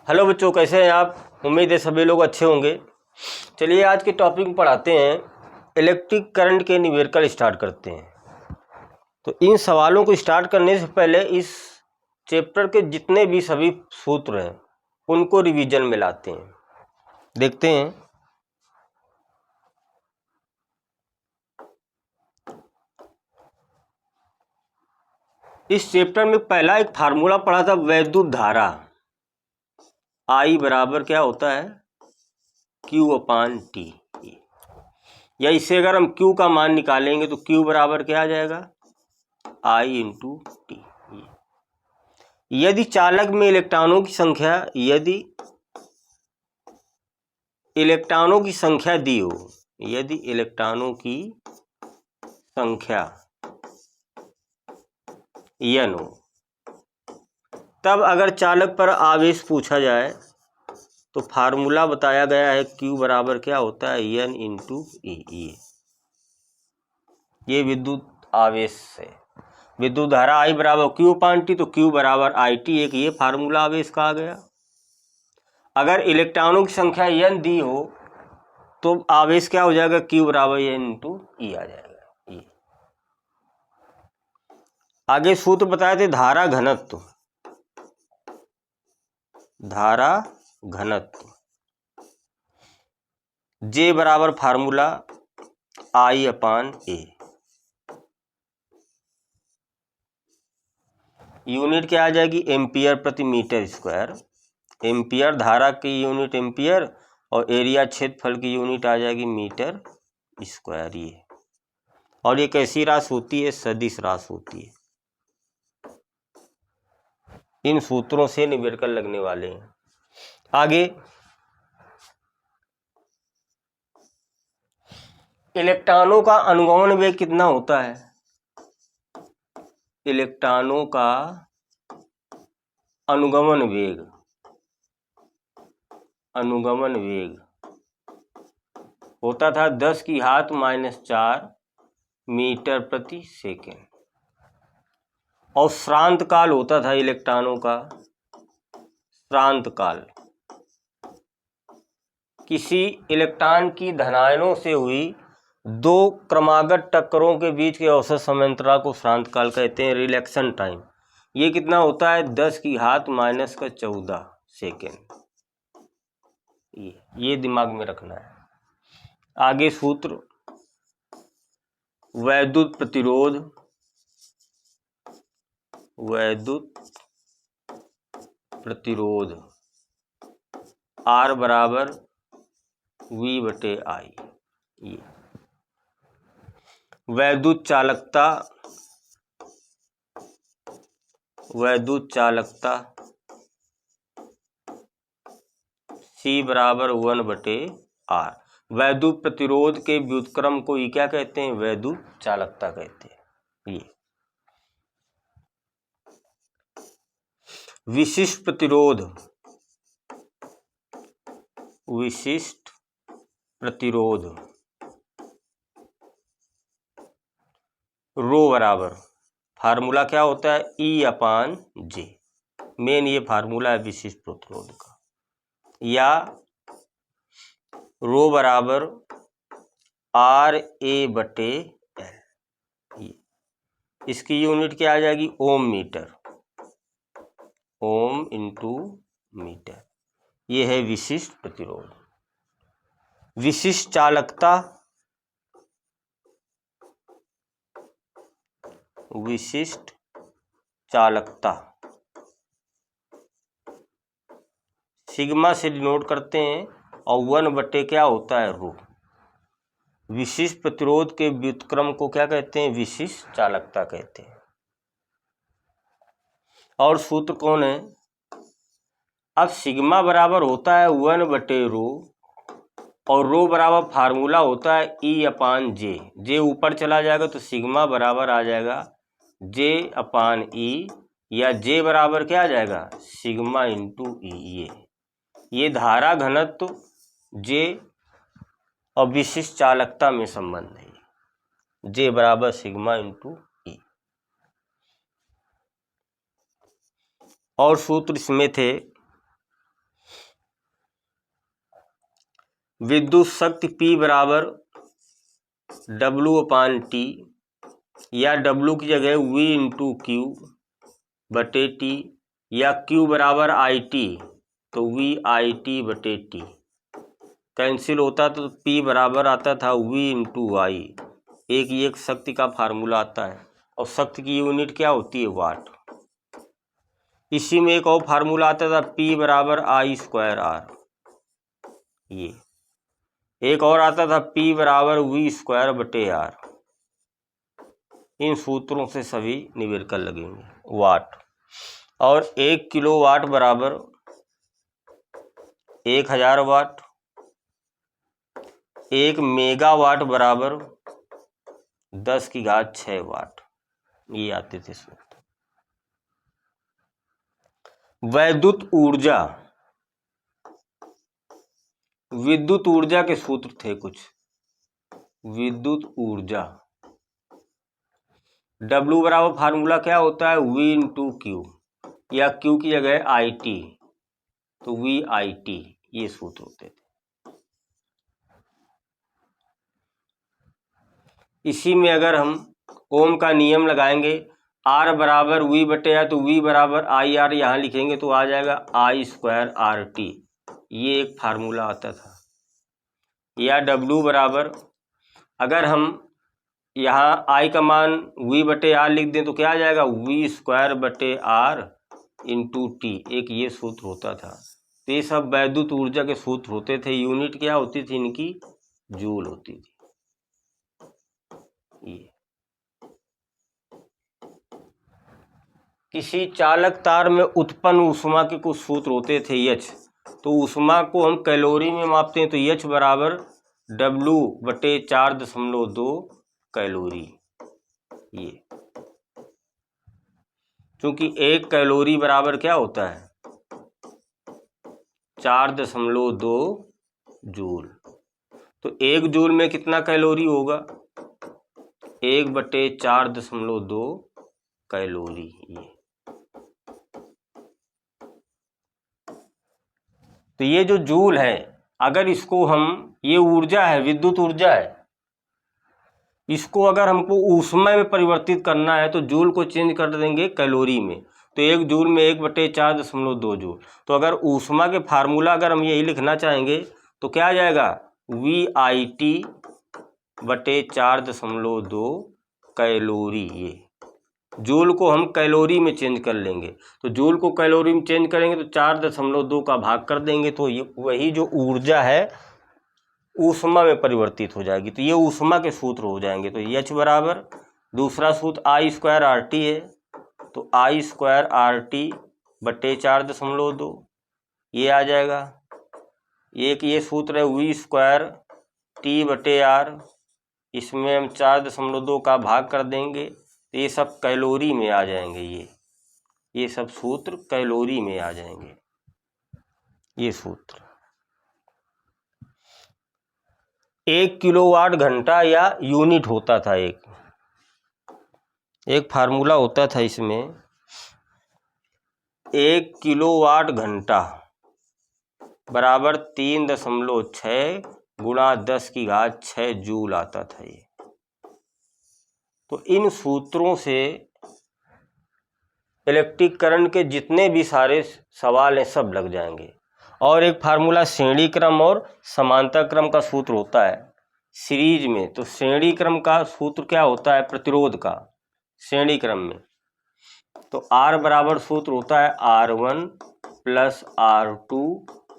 Hello बच्चों, कैसे हैं आप। उम्मीद है सभी लोग अच्छे होंगे। चलिए आज के टॉपिक में पढ़ाते हैं, इलेक्ट्रिक करंट के न्यूमेरिकल स्टार्ट करते हैं। तो इन सवालों को स्टार्ट करने से पहले इस चैप्टर के जितने भी सभी सूत्र हैं उनको रिवीजन में लाते हैं। देखते हैं। इस चैप्टर में पहला एक फार्मूला पढ़ा था, वैद्युत धारा I बराबर क्या होता है, Q/T। या इससे अगर हम Q का मान निकालेंगे तो Q बराबर क्या आ जाएगा, I/T। यदि चालक में इलेक्ट्रॉनों की संख्या दी हो, यदि इलेक्ट्रॉनों की संख्या n हो, तब अगर चालक पर आवेश पूछा जाए तो फार्मूला बताया गया है Q बराबर क्या होता है, N/E। ये विद्युत आवेश है। विद्युत धारा I बराबर Q/T, तो Q बराबर IT, एक ये फार्मूला आवेश का आ गया। अगर इलेक्ट्रॉनों की संख्या n दी हो तो आवेश क्या हो जाएगा, Q बराबर N/E आ जाएगा। ये आगे सूत्र बताए थे, धारा घनत्व। J बराबर फार्मूला I/A। यूनिट क्या आ जाएगी, एम्पियर प्रति मीटर स्क्वायर। एम्पियर धारा की यूनिट एम्पियर और एरिया क्षेत्रफल की यूनिट आ जाएगी मीटर स्क्वायर। ये और ये कैसी राशि होती है, सदिश राशि होती है। इन सूत्रों से न्यूमेरिकल लगने वाले हैं। आगे इलेक्ट्रॉनों का अनुगमन वेग कितना होता है, इलेक्ट्रॉनों का अनुगमन वेग होता था 10⁻⁻⁴ मीटर प्रति सेकेंड। और श्रांत काल होता था इलेक्ट्रॉनों का, श्रांत काल किसी इलेक्ट्रॉन की धनायनों से हुई दो क्रमागत टक्करों के बीच के औसत समयांतराल को श्रांत काल कहते हैं, रिलैक्शन टाइम। ये कितना होता है, 10⁻⁻14 सेकेंड। ये दिमाग में रखना है। आगे सूत्र, वैद्युत प्रतिरोध R बराबर V/I। ये वैद्युत चालकता C बराबर 1/R। वैद्युत प्रतिरोध के व्युत्क्रम को ये क्या कहते हैं, वैद्युत चालकता कहते हैं। ये विशिष्ट प्रतिरोध रो बराबर फार्मूला क्या होता है, E/J। मेन ये फार्मूला है विशिष्ट प्रतिरोध का। या रो बराबर RA/L। इसकी यूनिट क्या आ जाएगी, ओम इंटू मीटर। ये है विशिष्ट प्रतिरोध। विशिष्ट चालकता सिग्मा से डिनोट करते हैं और 1/ क्या होता है, रो। विशिष्ट प्रतिरोध के व्युत्क्रम को क्या कहते हैं, विशिष्ट चालकता कहते हैं। और सूत्र कौन है, अब सिग्मा बराबर होता है 1/रो और रो बराबर फार्मूला होता है E/J। जे ऊपर चला जाएगा तो सिग्मा बराबर आ जाएगा J/E, या J बराबर क्या आ जाएगा, सिग्मा इंटू E। ये धारा घनत्व J और विशिष्ट चालकता में संबंध है, J बराबर सिग्मा इंटू E। और सूत्र इसमें थे, विद्युत शक्ति P बराबर W/T, या W की जगह V इंटू Q बटे T, या Q बराबर IT तो VIT बटे T। कैंसिल होता तो P बराबर आता था V इंटू I। एक शक्ति का फार्मूला आता है और शक्ति की यूनिट क्या होती है? वाट। इसी में एक और फार्मूला आता था P बराबर I²R। ये एक और आता था P बराबर V² बटे R। इन सूत्रों से सभी न्यूमेरिकल लगेंगे। वाट और 1 किलोवाट बराबर 1000 वाट, 1 मेगावाट बराबर 10⁶ वाट। ये आते थे सूत्र। वैद्युत ऊर्जा, विद्युत ऊर्जा के सूत्र थे कुछ। विद्युत ऊर्जा W बराबर फार्मूला क्या होता है? V इंटू Q, या Q की जगह IT तो VIT। ये सूत्र होते थे। इसी में अगर हम ओम का नियम लगाएंगे, R बराबर V बटे R तो V बराबर IR यहाँ लिखेंगे तो आ जाएगा I²RT। ये एक फार्मूला आता था। या W बराबर, अगर हम यहाँ I का मान V बटे R लिख दें तो क्या आ जाएगा? V² बटे R इंटू T। एक ये सूत्र होता था। तो ये सब वैद्युत ऊर्जा के सूत्र होते थे। यूनिट क्या होती थी इनकी? जूल होती थी। ये किसी चालक तार में उत्पन्न ऊष्मा के कुछ सूत्र होते थे। H, तो ऊष्मा को हम कैलोरी में मापते हैं तो H बराबर W बटे 4.2 कैलोरी। ये क्योंकि 1 कैलोरी बराबर क्या होता है? 4.2 जूल। तो 1 जूल में कितना कैलोरी होगा? 1 बटे 4.2 कैलोरी। तो ये जो जूल है, अगर इसको हम, ये ऊर्जा है, विद्युत ऊर्जा है, इसको अगर हमको ऊष्मा में परिवर्तित करना है तो जूल को चेंज कर देंगे कैलोरी में। तो 1 जूल में 1 बटे 4.2 जूल। तो अगर ऊष्मा के फार्मूला अगर हम यही लिखना चाहेंगे तो क्या आ जाएगा? VIT बटे 4.2 कैलोरी। ये जूल को हम कैलोरी में चेंज कर लेंगे। तो जूल को कैलोरी में चेंज करेंगे तो 4.2 का भाग कर देंगे तो ये वही जो ऊर्जा है ऊष्मा में परिवर्तित हो जाएगी। तो ये ऊष्मा के सूत्र हो जाएंगे। तो H बराबर, दूसरा सूत्र I²RT है तो I²RT बटे 4.2 ये आ जाएगा। एक ये सूत्र है V² बटे R, इसमें हम 4.2 का भाग कर देंगे तो ये सब कैलोरी में आ जाएंगे। ये सब सूत्र कैलोरी में आ जाएंगे। ये सूत्र 1 किलोवाट घंटा या यूनिट होता था। एक फार्मूला होता था इसमें, 1 किलोवाट घंटा बराबर 3.6 गुणा 10⁶ जूल आता था। ये तो इन सूत्रों से इलेक्ट्रिक करंट के जितने भी सारे सवाल हैं सब लग जाएंगे। और एक फार्मूला श्रेणी क्रम और समांतर क्रम का सूत्र होता है सीरीज में। तो श्रेणी क्रम का सूत्र क्या होता है? प्रतिरोध का। श्रेणी क्रम में तो R बराबर सूत्र होता है R1 plus R2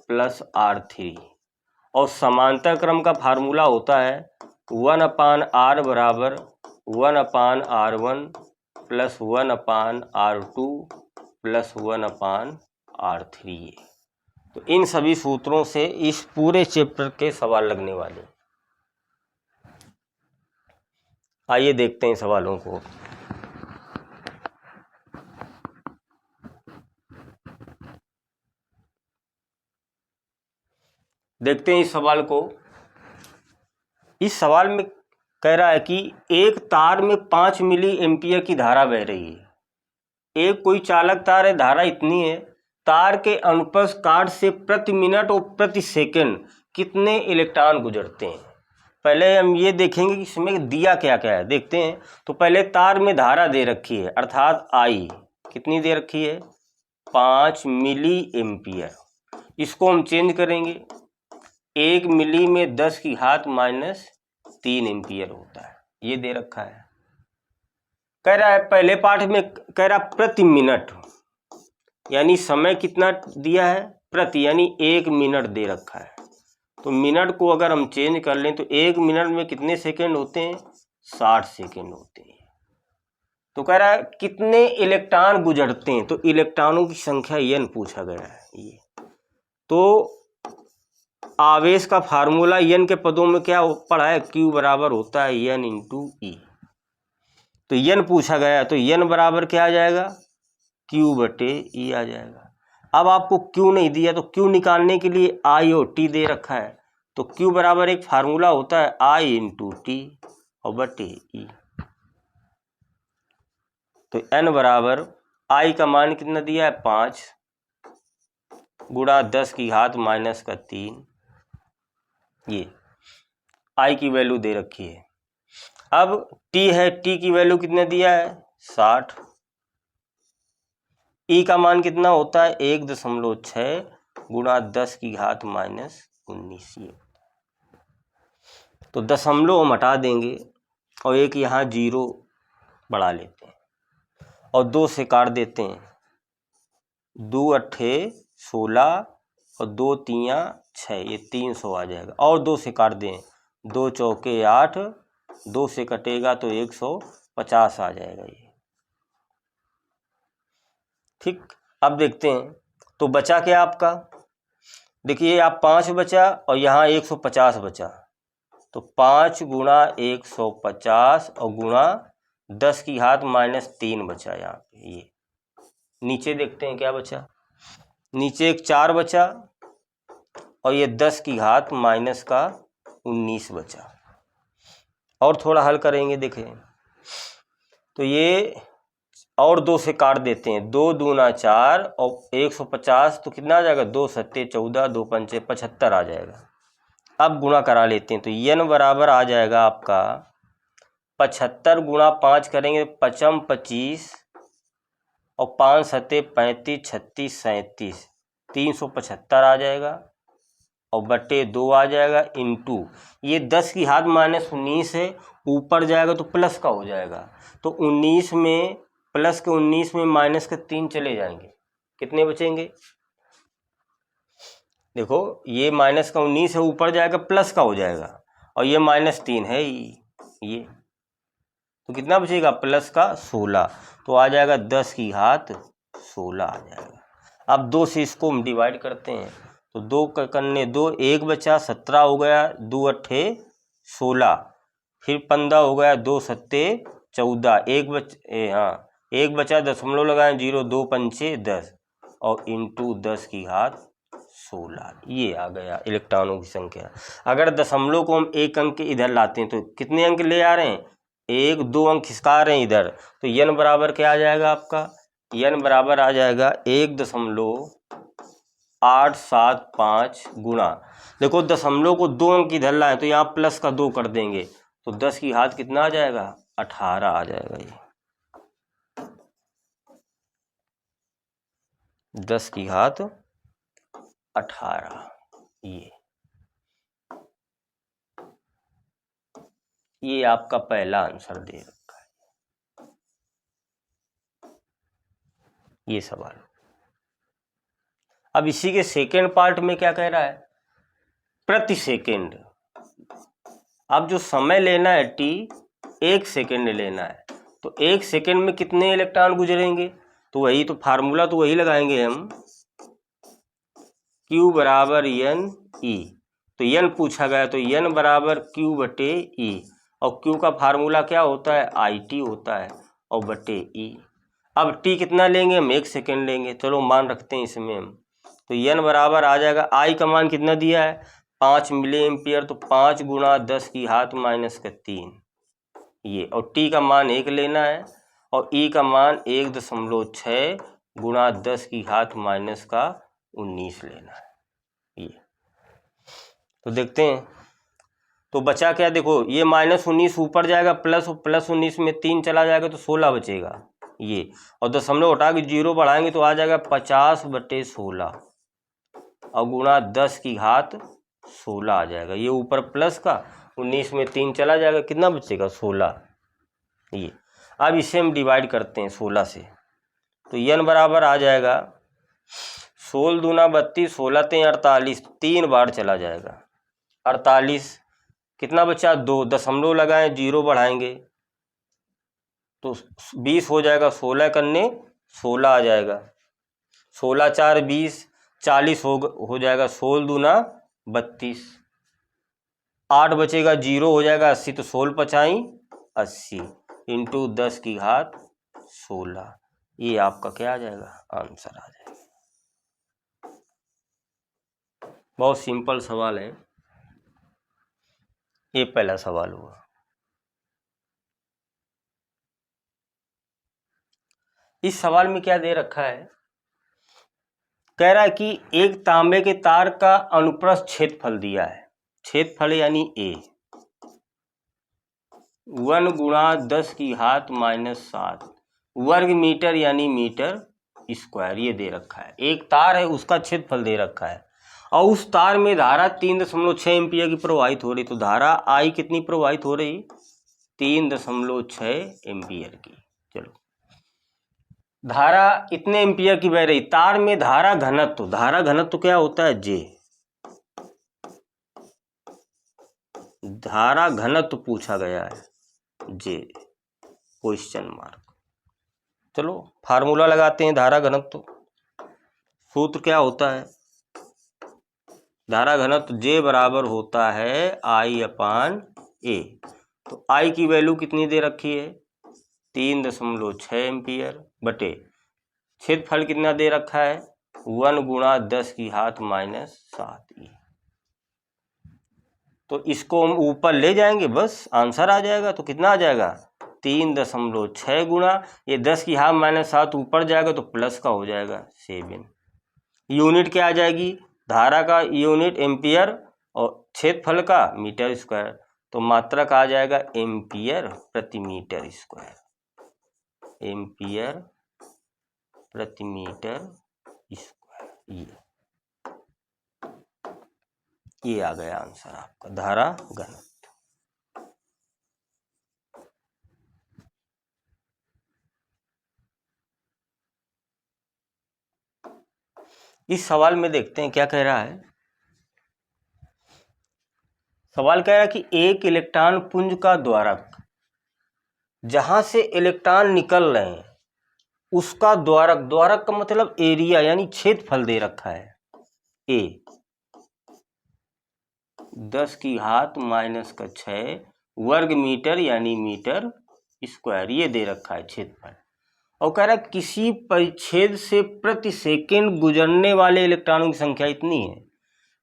plus R3। और समांतर क्रम का फार्मूला होता है 1/R बराबर 1/R1 plus 1/R2 plus 1/R3। तो इन सभी सूत्रों से इस पूरे चैप्टर के सवाल लगने वाले। आइए देखते हैं सवालों को। देखते हैं इस सवाल को। इस सवाल में कह रहा है कि एक तार में 5 मिली एम्पियर की धारा बह रही है। एक कोई चालक तार है, धारा इतनी है, तार के अनुप्रस्थ काट से प्रति मिनट और प्रति सेकंड कितने इलेक्ट्रॉन गुजरते हैं। पहले हम ये देखेंगे कि इसमें दिया क्या क्या है, देखते हैं। तो पहले तार में धारा दे रखी है, अर्थात आई कितनी दे रखी है, 5 मिली एम्पियर। इसको हम चेंज करेंगे, 1 मिली में 10 की घात -3 एम्पियर होता है, ये दे रखा है। कह रहा है पहले पाठ में, कह रहा प्रति मिनट, यानी समय कितना दिया है, प्रति, यानी 1 मिनट दे रखा है। तो मिनट को अगर हम चेंज कर लें तो 1 मिनट में कितने सेकेंड होते हैं, 60 सेकेंड होते हैं। तो कह रहा है कितने इलेक्ट्रॉन गुजरते हैं, तो इलेक्ट्रॉनों की संख्या n पूछा गया है। ये तो आवेश का फार्मूला n के पदों में क्या पड़ा है, Q बराबर होता है n इंटू ई। तो n पूछा गया है, तो n बराबर क्या आ जाएगा, Q बटे ई आ जाएगा। अब आपको Q नहीं दिया, तो Q निकालने के लिए I और T दे रखा है। तो Q बराबर एक फार्मूला होता है I इंटू टी और बटे ई। तो n बराबर I का मान कितना दिया है, 5 गुणा 10 की घात -3, ये I की वैल्यू दे रखी है। अब T है, T की वैल्यू कितने दिया है, 60। ई का मान कितना होता है, 1.6 गुणा 10 की घात -19। ये तो दशमलव हम हटा देंगे और एक यहाँ 0 बढ़ा लेते हैं और 2 से काट देते हैं। 2 अट्ठे 16 और 2 तियाँ 6, ये 300 आ जाएगा। और 2 से काट दें, 2 चौके 8, 2 से कटेगा तो 150 आ जाएगा ये। ठीक, अब देखते हैं तो बचा क्या आपका, देखिए आप 5 बचा और यहाँ 150 बचा। तो 5 गुणा 150 और गुणा 10 की घात -3 बचा यहाँ पे। ये नीचे देखते हैं क्या बचा, नीचे एक 4 बचा और ये 10 की घात -19 बचा। और थोड़ा हल करेंगे, देखें तो ये और 2 से काट देते हैं, 2 दूना 4 और 150, तो कितना आ जाएगा, 2 सत्ते 14, 2 पंचे 75 आ जाएगा। अब गुणा करा लेते हैं, तो n बराबर आ जाएगा आपका 75 गुणा 5 करेंगे, 5 25 और 5 सत्ते 35, 36 37, 375 आ जाएगा और बटे 2 आ जाएगा इंटू ये 10 की घात -19 है, ऊपर जाएगा तो प्लस का हो जाएगा। तो 19 में प्लस के 19 में माइनस के 3 चले जाएंगे, कितने बचेंगे, देखो ये माइनस का 19 है, ऊपर जाएगा प्लस का हो जाएगा और ये -3 है ये, तो कितना बचेगा, प्लस का 16। तो आ जाएगा 10 की घात 16 आ जाएगा। अब 2 से इसको हम डिवाइड करते हैं, तो 2 करने 2, 1 बचा 17 हो गया, 2 अट्ठे 16, फिर 15 हो गया, 2 सत्ते 14, 1 बचा दशमलव लगाएं 0, 2 पंचे 10 और इंटू 10 की घात 16। ये आ गया इलेक्ट्रॉनों की संख्या। अगर दशमलव को हम एक अंक के इधर लाते हैं तो कितने अंक ले आ रहे हैं, 1 2 अंक खिसका रहे हैं इधर, तो n बराबर क्या आ जाएगा आपका, n बराबर आ जाएगा 1.875 गुणा, देखो दशमलव को 2 अंक इधर लाए तो यहाँ प्लस का 2 कर देंगे, तो 10 की घात कितना आ जाएगा, 18 आ जाएगा। ये 10 की घात 18, ये आपका पहला आंसर दे रखा है ये सवाल। अब इसी के सेकेंड पार्ट में क्या कह रहा है, प्रति सेकेंड। अब जो समय लेना है t, 1 सेकेंड लेना है, तो 1 सेकेंड में कितने इलेक्ट्रॉन गुजरेंगे, तो वही तो फार्मूला तो वही लगाएंगे हम, Q बराबर n ई। तो n पूछा गया तो n बराबर Q बटे ई, और Q का फार्मूला क्या होता है, IT होता है और बटे ई। अब t कितना लेंगे हम, 1 सेकेंड लेंगे, चलो मान रखते हैं इसमें हम, तो n बराबर आ जाएगा, I का मान कितना दिया है, 5 मिली एम्पियर, तो 5 गुणा 10 की घात -3 ये, और t का मान 1 लेना है और e का मान 1.6 गुणा 10 की घात -19 लेना है ये। तो देखते हैं, तो बचा क्या, देखो ये -19 ऊपर जाएगा, +19 में 3 चला जाएगा तो 16 बचेगा ये, और दशमलव हटा के 0 बढ़ाएंगे तो आ जाएगा 50/16 और गुणा 10 की घात 16 आ जाएगा। ये ऊपर प्लस का, 19 में 3 चला जाएगा, कितना बचेगा 16 ये। अब इसे हम डिवाइड करते हैं 16 से, तो n बराबर आ जाएगा 16 दूना 32, 16 तें 48, 3 बार चला जाएगा 48, कितना बचा 2, दशमलव लगाएं 0 बढ़ाएंगे तो 20 हो जाएगा, 16 करने 16 आ जाएगा, 16 4 20, 40 हो जाएगा, 16 दूना 32, 8 बचेगा, 0 हो जाएगा 80, तो 16 पचाई 80 इंटू 10 की घात 16, ये आपका क्या आ जाएगा, आंसर आ जाएगा। बहुत सिंपल सवाल है, ये पहला सवाल हुआ। इस सवाल में क्या दे रखा है, कह रहा है कि एक तांबे के तार का अनुप्रस्थ क्षेत्रफल दिया है, क्षेत्रफल यानी A, 1 × 10 की घात -7 वर्ग मीटर यानी मीटर स्क्वायर, ये दे रखा है। एक तार है उसका क्षेत्रफल दे रखा है और उस तार में धारा 3.6 एम्पियर की प्रवाहित हो रही, तो धारा I कितनी प्रवाहित हो रही, 3.6 एम्पियर की। चलो, धारा इतने एम्पियर की बह रही, तार में धारा घनत्व क्या होता है, J, धारा घनत्व पूछा गया है, J क्वेश्चन मार्क। चलो फार्मूला लगाते हैं धारा घनत्व, सूत्र क्या होता है, धारा घनत्व J बराबर होता है I/A। तो I की वैल्यू कितनी दे रखी है, 3.6 एम्पियर बटे क्षेत्रफल कितना दे रखा है, 1 × 10 की घात -7। तो इसको हम ऊपर ले जाएंगे, बस आंसर आ जाएगा। तो कितना आ जाएगा, 3.6 गुणा ये 10 की घात -7 ऊपर जाएगा तो प्लस का हो जाएगा 7। यूनिट क्या आ जाएगी, धारा का यूनिट एम्पियर और क्षेत्रफल का मीटर स्क्वायर, तो मात्रक आ जाएगा एम्पियर प्रति मीटर स्क्वायर, एम्पियर प्रति मीटर स्क्वायर। ये आ गया आंसर आपका, धारा घनत्व। इस सवाल में देखते हैं क्या कह रहा है। सवाल कह रहा है कि एक इलेक्ट्रॉन पुंज का द्वारक, जहां से इलेक्ट्रॉन निकल रहे हैं उसका द्वारक का मतलब एरिया यानी क्षेत्रफल दे रखा है, A 10 की घात -6 वर्ग मीटर यानी मीटर स्क्वायर, ये दे रखा है क्षेत्रफल। और कह रहा है किसी परिच्छेद से प्रति सेकंड गुजरने वाले इलेक्ट्रॉनों की संख्या इतनी है,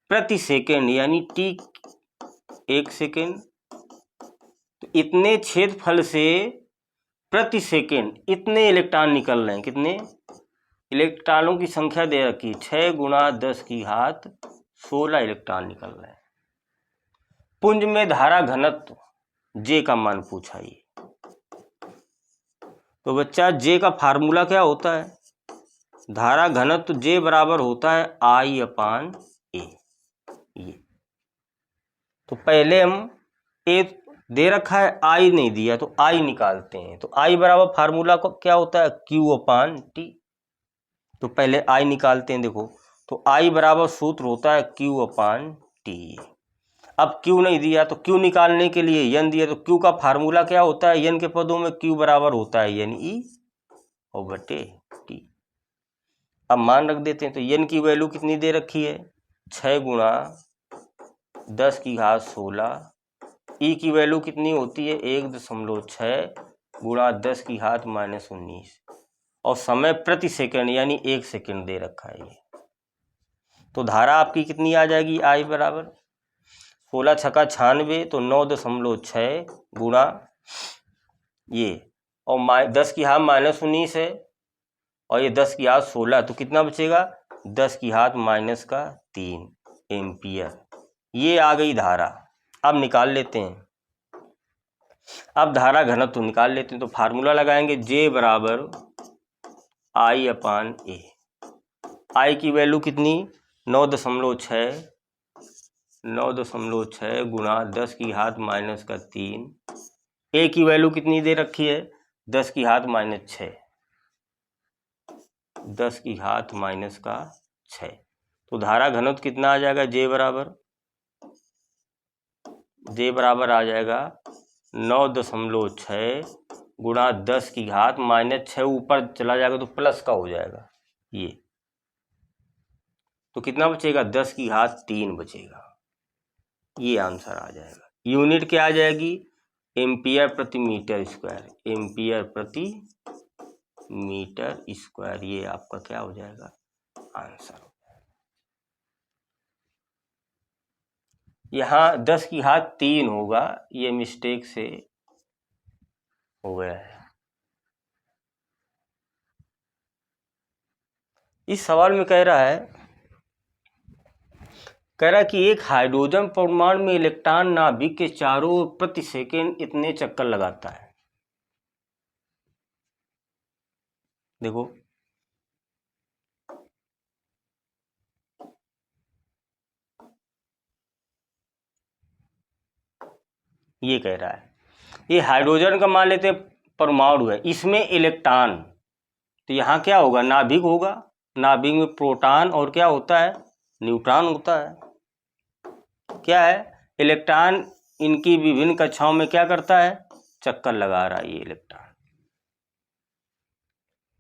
प्रति सेकंड यानी T 1 सेकंड, तो इतने क्षेत्रफल से प्रति सेकंड इतने इलेक्ट्रॉन निकल रहे हैं, कितने इलेक्ट्रॉनों की संख्या दे रखी है, 6 × 10 की घात 16 इलेक्ट्रॉन निकल रहे हैं। पुंज में धारा घनत्व J का मान पूछा ही, तो बच्चा J का फार्मूला क्या होता है, धारा घनत्व J बराबर होता है I/A। ये तो पहले हम A दे रखा है, I नहीं दिया, तो I निकालते हैं। तो I बराबर फार्मूला को क्या होता है, Q/T। तो पहले I निकालते हैं, देखो तो I बराबर सूत्र होता है Q/T। अब Q नहीं दिया तो Q निकालने के लिए N दिया, तो Q का फार्मूला क्या होता है, N के पदों में Q बराबर होता है NE/T। अब मान रख देते हैं, तो N की वैल्यू कितनी दे रखी है, 6 × 10 की घात 16, E की वैल्यू कितनी होती है, 1.6 × 10 की घात -19, और समय प्रति सेकंड यानी 1 सेकंड दे रखा है ये। तो धारा आपकी कितनी आ जाएगी, I बराबर 16 छक्का 96, तो 9.6 गुणा ये, और 10 की घात -19 है और ये 10 की घात 16, तो कितना बचेगा, 10 की घात -3 एम्पियर ये आ गई धारा। अब निकाल लेते हैं, अब धारा घनत्व तो निकाल लेते हैं। तो फार्मूला लगाएंगे J बराबर I अपान ए। आई की वैल्यू कितनी 9.6 गुणा 10 की घात माइनस का 3। ए की वैल्यू कितनी दे रखी है 10 की घात माइनस 6, 10 की घात माइनस का 6। तो धारा घनत्व कितना आ जाएगा J बराबर आ जाएगा 9.6 गुणा 10 की घात माइनस 6, ऊपर चला जाएगा तो प्लस का हो जाएगा ये। तो कितना बचेगा 10 की घात 3 बचेगा। ये आंसर आ जाएगा। यूनिट क्या आ जाएगी एम्पियर प्रति मीटर स्क्वायर, एम्पियर प्रति मीटर स्क्वायर। ये आपका क्या हो जाएगा आंसर। यहाँ 10 की घात 3 होगा, ये मिस्टेक से हो गया है। इस सवाल में कह रहा है कि एक हाइड्रोजन परमाणु में इलेक्ट्रॉन नाभिक के चारों ओर प्रति सेकंड इतने चक्कर लगाता है। देखो ये कह रहा है, ये हाइड्रोजन का मान लेते हैं परमाणु है, इसमें इलेक्ट्रॉन, तो यहाँ क्या होगा नाभिक होगा, नाभिक में प्रोटॉन और क्या होता है न्यूट्रॉन होता है। क्या है इलेक्ट्रॉन इनकी विभिन्न कक्षाओं में क्या करता है चक्कर लगा रहा है ये इलेक्ट्रॉन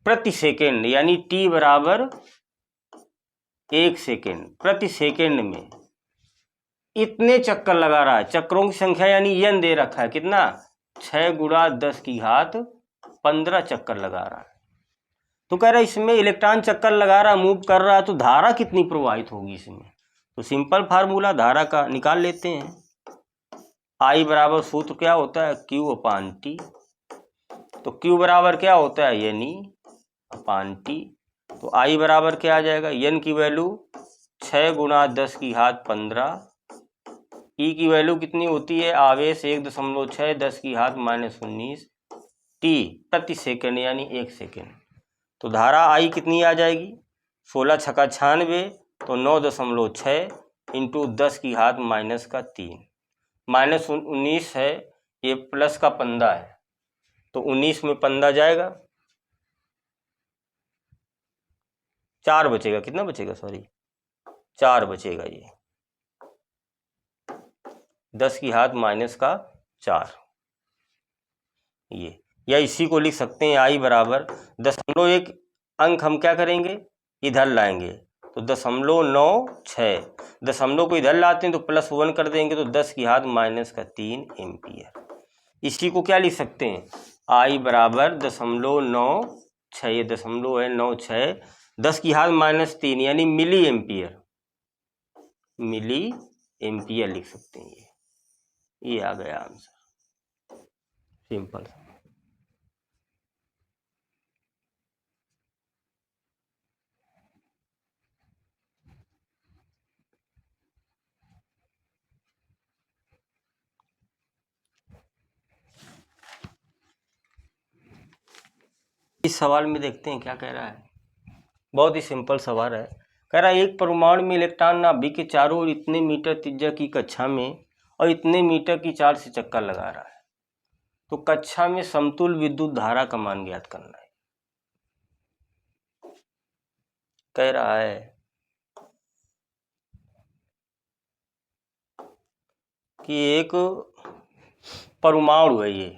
प्रति सेकंड, यानी T बराबर 1 सेकेंड, प्रति सेकंड में इतने चक्कर लगा रहा है। चक्रों की संख्या यानी n दे रखा है कितना 6 गुणा 10 की घात 15 चक्कर लगा रहा है। तो कह रहा है इसमें इलेक्ट्रॉन चक्कर लगा रहा, मूव कर रहा है, तो धारा कितनी प्रवाहित होगी इसमें। तो सिंपल फार्मूला धारा का निकाल लेते हैं। I बराबर सूत्र क्या होता है Q अपान T। तो Q बराबर क्या होता है यानी अपान T। तो I बराबर क्या आ जाएगा n की वैल्यू 6 गुणा 10 की घात 15, E की वैल्यू कितनी होती है आवेश 1.6 10 की घात -19 T प्रति सेकंड यानी 1 सेकंड। तो धारा I कितनी आ जाएगी 16 छक्का 96, तो 9.6 इंटू 10 की घात माइनस का 3, -19 है ये प्लस का 15 है, तो 19 में 15 जाएगा 4 बचेगा। कितना बचेगा सॉरी 4 बचेगा, ये 10 की घात माइनस का 4 ये, या इसी को लिख सकते हैं I बराबर 0.1 अंक हम क्या करेंगे इधर लाएंगे, तो 0.96, दशमलव को इधर लाते हैं तो +1 कर देंगे, तो 10 की घात माइनस का 3 एम्पियर। इसी को क्या लिख सकते हैं I बराबर 0.96, ये दशमलव है 96, 10 की घात -3 यानी मिली एम्पियर लिख सकते हैं। ये आ गया आंसर सिंपल। इस सवाल में देखते हैं क्या कह रहा है। बहुत ही सिंपल सवाल है। कह रहा है एक परमाणु में इलेक्ट्रॉन नाभिक के चारों ओर इतने मीटर त्रिज्या की कक्षा में और इतने मीटर की चार्ज से चक्कर लगा रहा है, तो कक्षा में समतुल्य विद्युत धारा का मान ज्ञात करना है। कह रहा है कि एक परमाणु है ये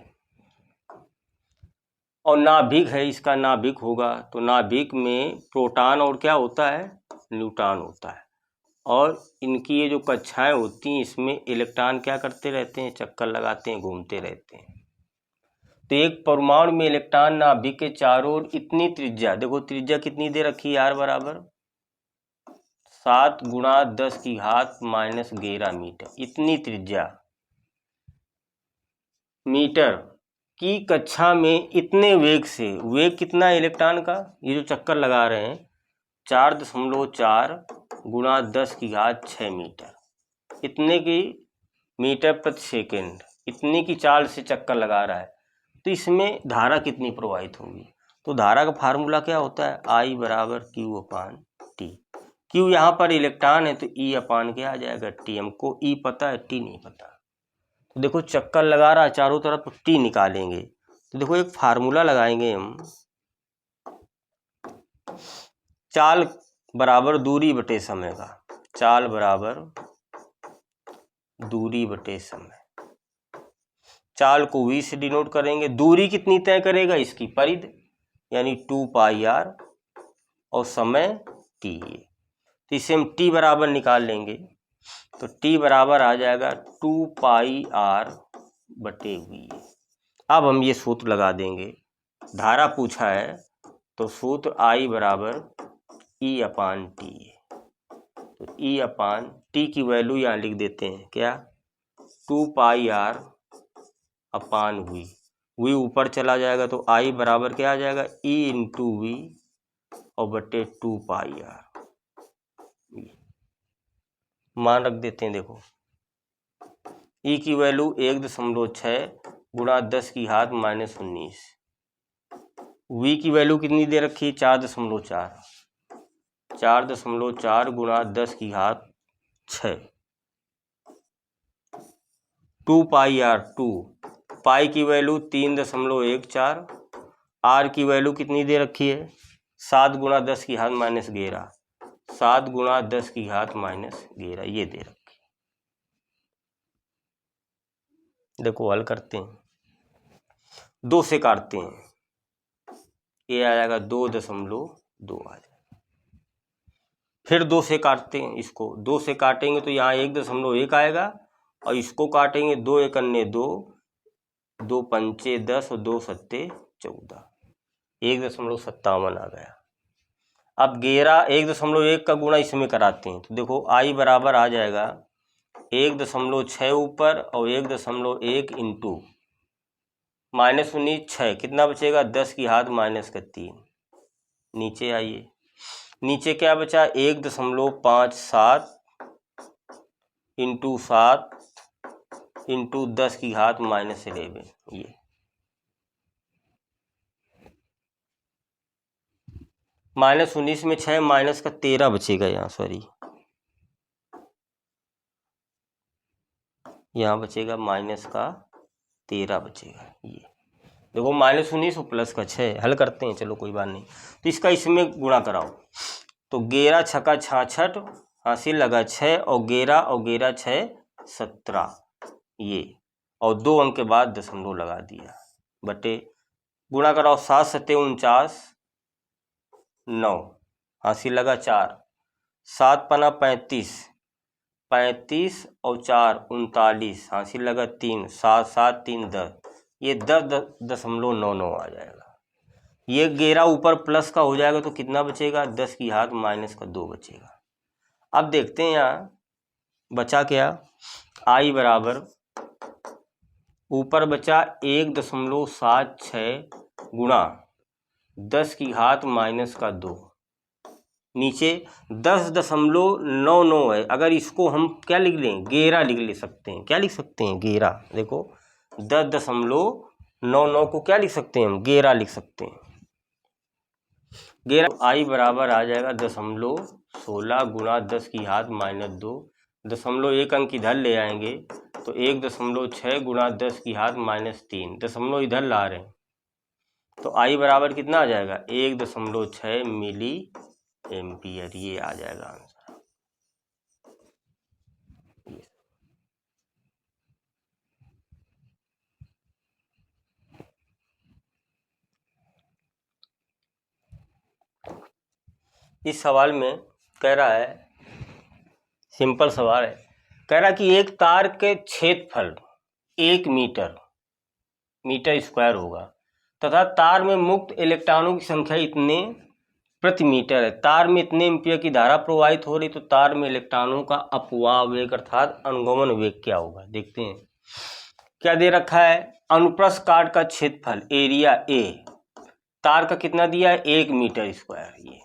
और नाभिक है, इसका नाभिक होगा, तो नाभिक में प्रोटॉन और क्या होता है न्यूट्रॉन होता है, और इनकी ये जो कक्षाएं होती हैं इसमें इलेक्ट्रॉन क्या करते रहते हैं चक्कर लगाते हैं, घूमते रहते हैं। तो एक परमाणु में इलेक्ट्रॉन नाभिक के चारों ओर इतनी त्रिज्या, देखो त्रिज्या कितनी दे रखी है R बराबर 7 गुणा 10 की घात -11 मीटर, इतनी त्रिज्या मीटर की कक्षा में इतने वेग से, वेग कितना है इलेक्ट्रॉन का ये जो चक्कर लगा रहे हैं 4.4 गुणा 10 की घात 6 मीटर, इतने की मीटर प्रति सेकेंड, इतने की चाल से चक्कर लगा रहा है, तो इसमें धारा कितनी प्रवाहित होगी। तो धारा का फार्मूला क्या होता है, I बराबर Q अपान टी। Q यहाँ पर इलेक्ट्रॉन है तो E अपान क्या आ जाएगा, T। हमको E पता है, T नहीं पता। तो देखो चक्कर लगा रहा है चारों तरफ, T निकालेंगे तो देखो एक फार्मूला लगाएंगे हम, चाल बराबर दूरी बटे समय का, चाल बराबर दूरी बटे समय। चाल को v से डिनोट करेंगे, दूरी कितनी तय करेगा, इसकी परिधि यानी 2 पाई r, और समय t है। तो इसे हम t बराबर निकाल लेंगे तो t बराबर आ जाएगा 2 पाई r बटे v। अब हम ये सूत्र लगा देंगे, धारा पूछा है तो सूत्र I बराबर E अपान टी है। तो E अपान टी की वैल्यू यहाँ लिख देते हैं, क्या, 2 पाई r अपान वी। वी ऊपर चला जाएगा तो I बराबर क्या आ जाएगा, E इंटू वी और बटे 2 पाई r। मान रख देते हैं, देखो E की वैल्यू 1.6 गुणा 10 की घात -19। V की वैल्यू कितनी दे रखी है, 4.4। 4.4 गुणा 10 की घात 6। 2 पाई r, 2 पाई की वैल्यू 3.14। r की वैल्यू कितनी दे रखी है, 7 गुणा 10 की घात -11। 7 गुणा 10 की घात -11 ये दे रखी। देखो हल करते हैं, 2 से काटते हैं, ये आ जाएगा 2.2 आ जाएगा। फिर 2 से काटते हैं, इसको 2 से काटेंगे तो यहाँ 1.1 आएगा, और इसको काटेंगे 2 एकन्ने 2, 2 पंचे 10 और 2 सत्ते 14, 1.57 आ गया। अब 1.1 का गुणा इसमें कराते हैं तो देखो I बराबर आ जाएगा 1.6 ऊपर और 1.1 इंटू -19 6, कितना बचेगा, 10 की घात -3। नीचे आइए, नीचे क्या बचा, 1.57 इंटू 7 इंटू 10 की घात -11। ये -19 में 6 माइनस का 13 बचेगा, यहाँ सॉरी यहाँ बचेगा माइनस का 13 बचेगा। ये देखो -19 और प्लस का 6, हल करते हैं, चलो कोई बात नहीं। तो इसका इसमें गुणा कराओ तो 11 छक्का 66, हासिल लगा 6 और 11 6 17, ये और 2 अंक के बाद दशमलव लगा दिया, बटे गुणा कराओ 7 सत्ते 49, 9 हासिल लगा 4, 7 पना 35, 35 और 4 39 हासिल लगा 3, 7 7 3 10, ये 10.99 आ जाएगा। ये 11 ऊपर प्लस का हो जाएगा तो कितना बचेगा, 10 की घात -2 बचेगा। अब देखते हैं यहाँ बचा क्या, I बराबर ऊपर बचा 1.76 गुणा 10 की घात -2, नीचे 10.99 है। अगर इसको हम क्या लिख लें, 11 लिख सकते हैं। क्या लिख सकते हैं, 11। देखो 10.99 को क्या लिख सकते हैं हम, 11 लिख सकते हैं। 11 I बराबर आ जाएगा 0.16 गुणा 10 की घात -2, 0.1 अंक इधर ले आएंगे तो 1.6 गुणा 10 की घात -3, दशमलव इधर ला रहे हैं तो I बराबर कितना आ जाएगा, 1.6 मिली एम्पियर। ये आ जाएगा आंसर। इस सवाल में कह रहा है, सिंपल सवाल है, कह रहा कि एक तार के क्षेत्रफल 1 मीटर स्क्वायर होगा तथा तार में मुक्त इलेक्ट्रॉनों की संख्या इतने प्रति मीटर है। तार में इतने एम्पियर की धारा प्रवाहित हो रही, तो तार में इलेक्ट्रॉनों का अपवाह वेग अर्थात अनुगमन वेग क्या होगा। देखते हैं क्या दे रखा है, अनुप्रस्थ काट का क्षेत्रफल एरिया ए, तार का कितना दिया है, 1 मीटर स्क्वायर। ये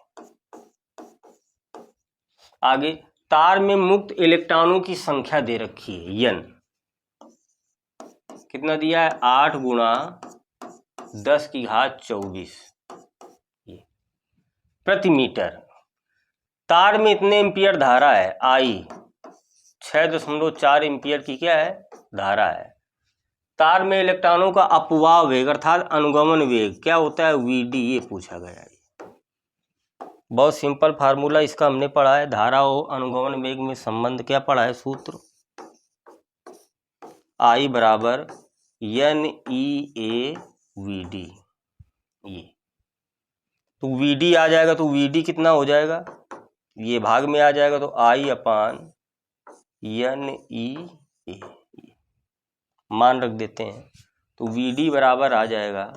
आगे तार में मुक्त इलेक्ट्रॉनों की संख्या दे रखी है n, कितना दिया है 8 गुणा 10⁻24 प्रति मीटर। तार में इतने एम्पियर धारा है I, 6.4 एम्पियर की क्या है धारा है। तार में इलेक्ट्रॉनों का अपवाह वेग अर्थात अनुगमन वेग क्या होता है Vd, ये पूछा गया है। बहुत सिंपल फार्मूला इसका हमने पढ़ा है, धारा और अनुगमन वेग में संबंध क्या पढ़ा है, सूत्र I बराबर NEA Vd। ये तो Vd आ जाएगा, तो Vd कितना हो जाएगा, ये भाग में आ जाएगा, तो I अपान NEA मान रख देते हैं। तो Vd बराबर आ जाएगा,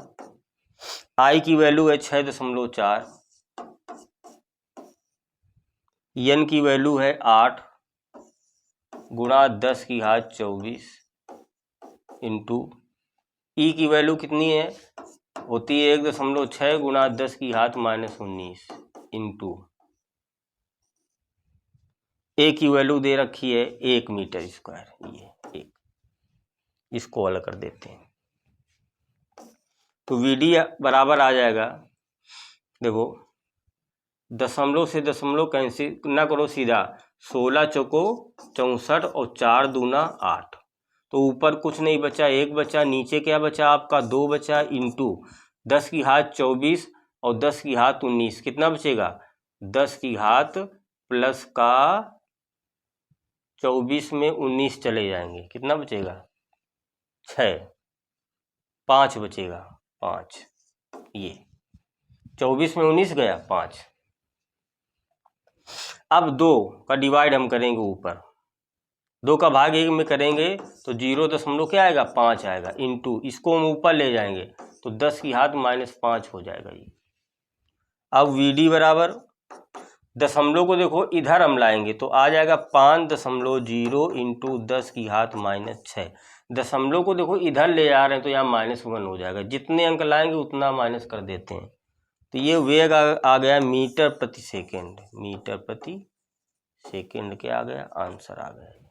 I की वैल्यू है 6.4, n की वैल्यू है 8 गुणा 10⁻24 इंटू ई की वैल्यू कितनी है होती है 1.6 गुणा 10⁻−19 इंटू ए की वैल्यू दे रखी है 1 मीटर स्क्वायर। ये एक, इसको अलग कर देते हैं। तो Vd बराबर आ जाएगा, देखो दशमलव से दशमलव कैंसिल ना करो सीधा, 16 चौको 64 और 4 दूना 8, तो ऊपर कुछ नहीं बचा, 1 बचा, नीचे क्या बचा आपका 2 बचा, इंटू 10⁻24 और 10⁻19 कितना बचेगा 10 प्लस का 24 में 19 चले जाएंगे, कितना बचेगा 6, 5 बचेगा 5, ये 24 में 19 गया 5। अब 2 का डिवाइड हम करेंगे, ऊपर 2 का भाग 1 में करेंगे तो 0 क्या आएगा 5 आएगा, इंटू इसको हम ऊपर ले जाएंगे तो 10⁻−5 हो जाएगा ये। अब Vd बराबर दशमलव को देखो इधर हम लाएंगे तो आ जाएगा 5.0 इंटू 10⁻−6। दशमलव को देखो इधर ले जा रहे हैं तो यहाँ -1 हो जाएगा, जितने अंक लाएंगे उतना माइनस कर देते हैं। तो ये वेग आ गया मीटर प्रति सेकेंड, मीटर प्रति सेकेंड क्या आ गया आंसर आ गया।